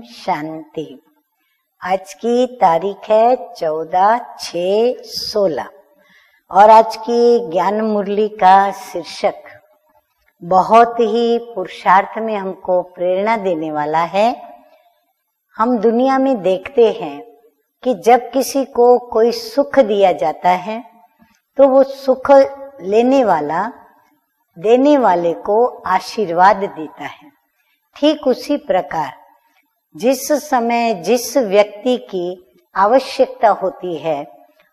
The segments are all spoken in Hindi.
शांति। आज की तारीख है 14/6/16 और आज की ज्ञान मुरली का शीर्षक बहुत ही पुरुषार्थ में हमको प्रेरणा देने वाला है। हम दुनिया में देखते हैं कि जब किसी को कोई सुख दिया जाता है तो वो सुख लेने वाला देने वाले को आशीर्वाद देता है। ठीक उसी प्रकार जिस समय जिस व्यक्ति की आवश्यकता होती है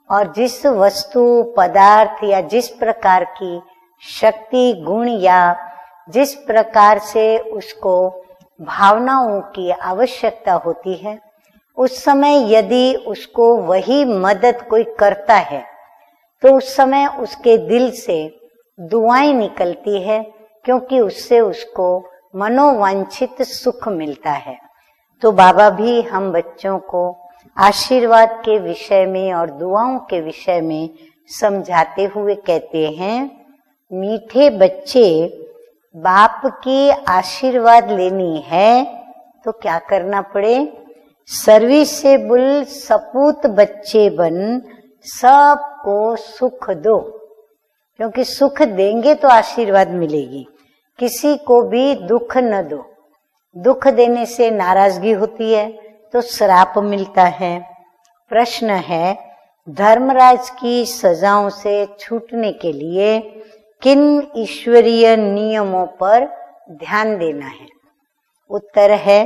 और जिस वस्तु पदार्थ या जिस प्रकार की शक्ति गुण या जिस प्रकार से उसको भावनाओं की आवश्यकता होती है, उस समय यदि उसको वही मदद कोई करता है तो उस समय उसके दिल से दुआएं निकलती है, क्योंकि उससे उसको मनोवांछित सुख मिलता है। तो बाबा भी हम बच्चों को आशीर्वाद के विषय में और दुआओं के विषय में समझाते हुए कहते हैं, मीठे बच्चे बाप की आशीर्वाद लेनी है तो क्या करना पड़े? सर्विसेबल सपूत बच्चे बन सबको सुख दो, क्योंकि सुख देंगे तो आशीर्वाद मिलेगी। किसी को भी दुख न दो। दुख देने से नाराजगी होती है तो श्राप मिलता है। प्रश्न है, धर्मराज की सजाओं से छूटने के लिए किन ईश्वरीय नियमों पर ध्यान देना है? उत्तर है,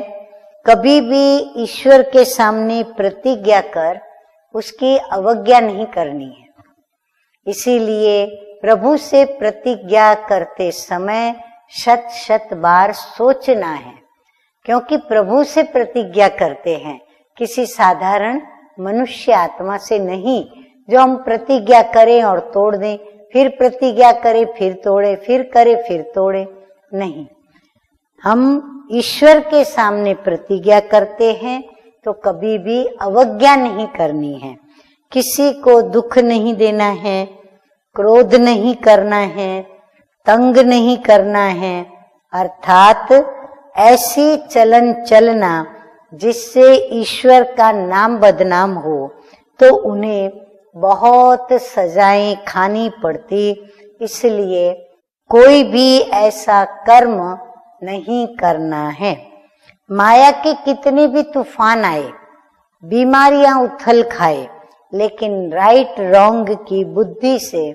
कभी भी ईश्वर के सामने प्रतिज्ञा कर उसकी अवज्ञा नहीं करनी है। इसीलिए प्रभु से प्रतिज्ञा करते समय शत शत बार सोचना है, क्योंकि प्रभु से प्रतिज्ञा करते हैं, किसी साधारण मनुष्य आत्मा से नहीं, जो हम प्रतिज्ञा करें और तोड़ दें, फिर प्रतिज्ञा करें फिर तोड़े, फिर करे फिर तोड़े, नहीं। हम ईश्वर के सामने प्रतिज्ञा करते हैं तो कभी भी अवज्ञा नहीं करनी है। किसी को दुख नहीं देना है, क्रोध नहीं करना है, तंग नहीं करना है, अर्थात ऐसी चलन चलना जिससे ईश्वर का नाम बदनाम हो तो उन्हें बहुत सजाएं खानी पड़ती। इसलिए कोई भी ऐसा कर्म नहीं करना है। माया के कितने भी तूफान आए, बीमारियां उथल खाए, लेकिन राइट रॉन्ग की बुद्धि से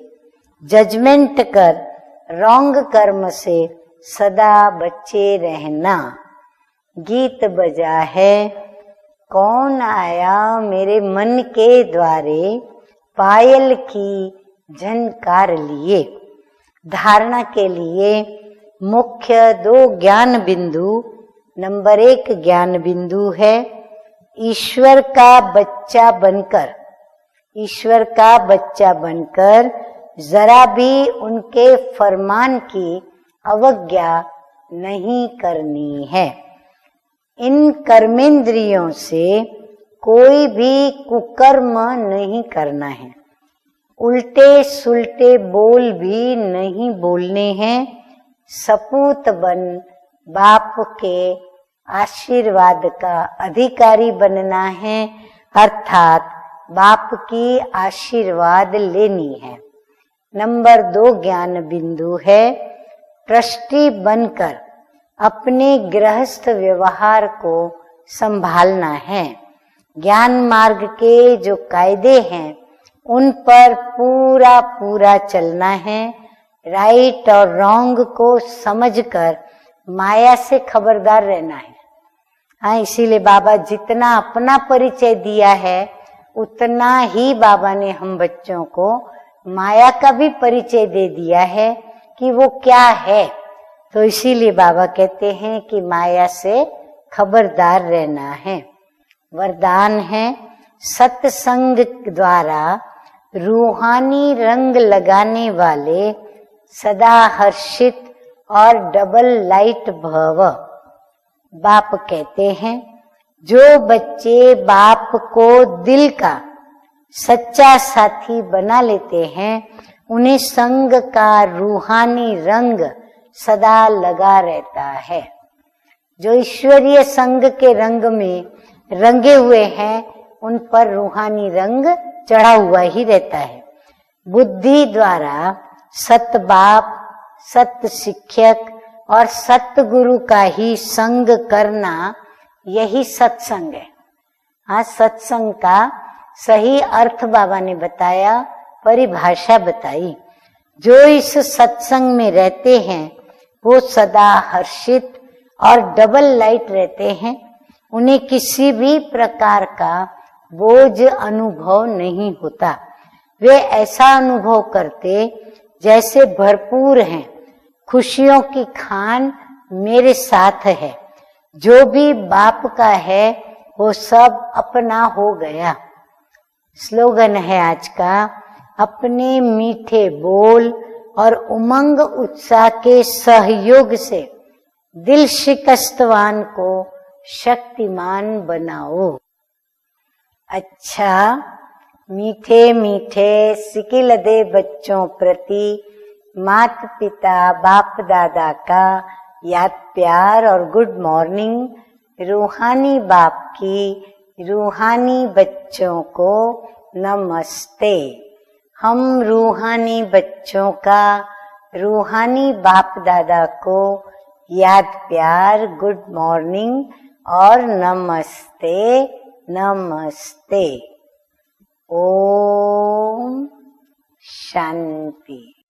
जजमेंट कर रॉन्ग कर्म से सदा बचे रहना। गीत बजा है, कौन आया मेरे मन के द्वारे, पायल की झनकार लिए। धारणा के लिए मुख्य 2 ज्ञान बिंदु। नंबर 1 ज्ञान बिंदु है ईश्वर का बच्चा बनकर, ईश्वर का बच्चा बनकर जरा भी उनके फरमान की अवज्ञा नहीं करनी है। इन कर्मेंद्रियों से कोई भी कुकर्म नहीं करना है। उल्टे सुल्टे बोल भी नहीं बोलने हैं। सपूत बन बाप के आशीर्वाद का अधिकारी बनना है, अर्थात बाप की आशीर्वाद लेनी है। नंबर 2 ज्ञान बिंदु है ट्रस्टी बनकर अपने गृहस्थ व्यवहार को संभालना है। ज्ञान मार्ग के जो कायदे हैं उन पर पूरा पूरा चलना है। राइट और रॉन्ग को समझकर माया से खबरदार रहना है। हाँ, इसीलिए बाबा जितना अपना परिचय दिया है उतना ही बाबा ने हम बच्चों को माया का भी परिचय दे दिया है कि वो क्या है। तो इसीलिए बाबा कहते हैं कि माया से खबरदार रहना है। वरदान है, सत्संग द्वारा रूहानी रंग लगाने वाले सदा हर्षित और डबल लाइट भव। बाप कहते हैं, जो बच्चे बाप को दिल का सच्चा साथी बना लेते हैं उन्हें संग का रूहानी रंग सदा लगा रहता है। जो ईश्वरीय संग के रंग में रंगे हुए हैं, उन पर रूहानी रंग चढ़ा हुआ ही रहता है। बुद्धि द्वारा सत बाप, सत शिक्षक और सतगुरु का ही संग करना, यही सत्संग है। हाँ, सत्संग का सही अर्थ बाबा ने बताया, परिभाषा बताई। जो इस सत्संग में रहते हैं वो सदा हर्षित और डबल लाइट रहते हैं। उन्हें किसी भी प्रकार का बोझ अनुभव नहीं होता। वे ऐसा अनुभव करते जैसे भरपूर हैं, खुशियों की खान मेरे साथ है। जो भी बाप का है वो सब अपना हो गया। स्लोगन है आज का, अपने मीठे बोल और उमंग उत्साह के सहयोग से दिल शिकस्तवान को शक्तिमान बनाओ। अच्छा, मीठे मीठे सिकिलदे बच्चों प्रति मात पिता बाप दादा का याद प्यार और गुड मॉर्निंग। रूहानी बाप की रूहानी बच्चों को नमस्ते। हम रूहानी बच्चों का रूहानी बाप दादा को याद प्यार, गुड मॉर्निंग और नमस्ते नमस्ते। ओम शांति।